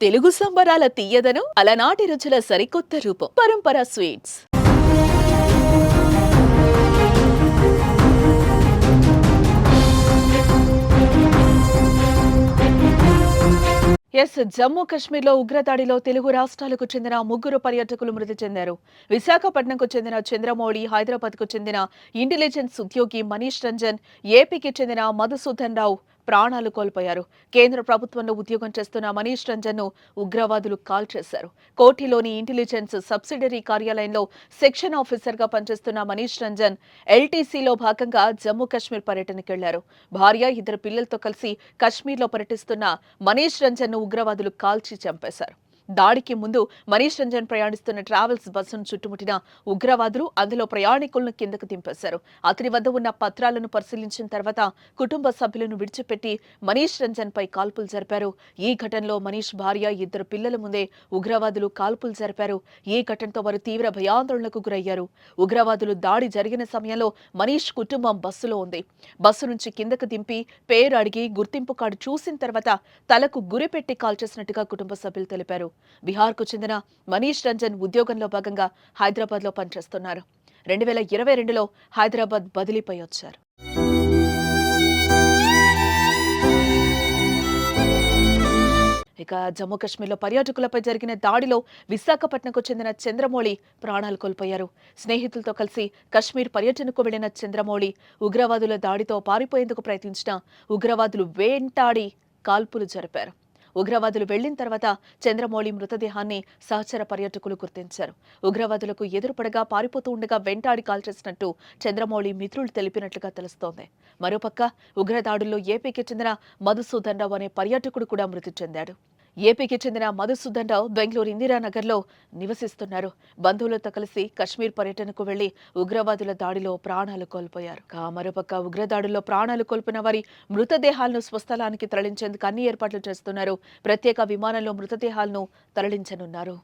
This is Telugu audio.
తెలుగు సంబరాల తీయదనం అలనాటి రుచుల సరికొత్త రూపం పరంపర స్వీట్స్. జమ్మూ కశ్మీర్లో ఉగ్రదాడిలో తెలుగు రాష్ట్రాలకు చెందిన ముగ్గురు పర్యాటకులు మృతి చెందారు. విశాఖపట్నంకు చెందిన చంద్రమౌళి, హైదరాబాద్కు చెందిన ఇంటెలిజెన్స్ ఉద్యోగి మనీష్ రంజన్, ఏపీకి చెందిన మధుసూదన్ రావు ప్రాణాలు కోల్పోయారు. కేంద్ర ప్రభుత్వంలో ఉద్యోగం చేస్తున్న మనీష్ రంజన్ ను ఉగ్రవాదులు కాల్చేశారు. కోఠిలోని ఇంటెలిజెన్స్ సబ్సిడరీ కార్యాలయంలో సెక్షన్ ఆఫీసర్ గా పనిచేస్తున్న మనీష్ రంజన్ ఎల్టీసీలో భాగంగా జమ్మూ కశ్మీర్ పర్యటనకు వెళ్లారు. భార్య, ఇద్దరు పిల్లలతో కలిసి కశ్మీర్లో పర్యటిస్తున్న మనీష్ రంజన్ ను ఉగ్రవాదులు కాల్చి చంపేశారు. దాడికి ముందు మనీష్ రంజన్ ప్రయాణిస్తున్న ట్రావెల్స్ బస్సును చుట్టుముట్టిన ఉగ్రవాదులు అందులో ప్రయాణికులను కిందకు దింపేశారు. అతని వద్ద ఉన్న పత్రాలను పరిశీలించిన తర్వాత కుటుంబ సభ్యులను విడిచిపెట్టి మనీష్ రంజన్ పై కాల్పులు జరిపారు. ఈ ఘటనలో మనీష్ భార్య, ఇద్దరు పిల్లల ముందే ఉగ్రవాదులు కాల్పులు జరిపారు. ఈ ఘటనతో వారు తీవ్ర భయాందోళనకు గురయ్యారు. ఉగ్రవాదులు దాడి జరిగిన సమయంలో మనీష్ కుటుంబం బస్సులో ఉంది. బస్సు నుంచి కిందకు దింపి పేరు అడిగి గుర్తింపు కార్డు చూసిన తర్వాత తలకు గురిపెట్టి కాల్చేసినట్టుగా కుటుంబ సభ్యులు తెలిపారు. బీహార్కు చెందిన మనీష్ రంజన్ ఉద్యోగంలో భాగంగా హైదరాబాద్లో పనిచేస్తున్నారు. 2022లో హైదరాబాద్ బదిలీపై వచ్చారు. ఇక జమ్మూ కశ్మీర్లో పర్యాటకులపై జరిగిన దాడిలో విశాఖపట్నంకు చెందిన చంద్రమౌళి ప్రాణాలు కోల్పోయారు. స్నేహితులతో కలిసి కశ్మీర్ పర్యటనకు వెళ్లిన చంద్రమౌళి ఉగ్రవాదుల దాడితో పారిపోయేందుకు ప్రయత్నించిన ఉగ్రవాదులు వెంటాడి కాల్పులు జరిపారు. ఉగ్రవాదులు వెళ్లిన తర్వాత చంద్రమౌళి మృతదేహాన్ని సహచర పర్యాటకులు గుర్తించారు. ఉగ్రవాదులకు ఎదురుపడగా పారిపోతూ ఉండగా వెంటాడి కాల్చేసినట్టు చంద్రమౌళి మిత్రులు తెలిపినట్లుగా తెలుస్తోంది. మరోపక్క ఉగ్రదాడుల్లో ఏపీకి చెందిన మధుసూదన్ రావు అనే పర్యాటకుడు కూడా మృతి చెందాడు. ఏపీకి చెందిన మధుసూదన్ రావు బెంగళూరు ఇందిరానగర్లో నివసిస్తున్నారు. బంధువులతో కలిసి కశ్మీర్ పర్యటనకు వెళ్లి ఉగ్రవాదుల దాడిలో ప్రాణాలు కోల్పోయారు. మరోపక్క ఉగ్రదాడుల్లో ప్రాణాలు కోల్పోయిన వారి మృతదేహాలను స్వస్థలానికి తరలించేందుకు అన్ని ఏర్పాట్లు చేస్తున్నారు. ప్రత్యేక విమానంలో మృతదేహాలను తరలించనున్నారు.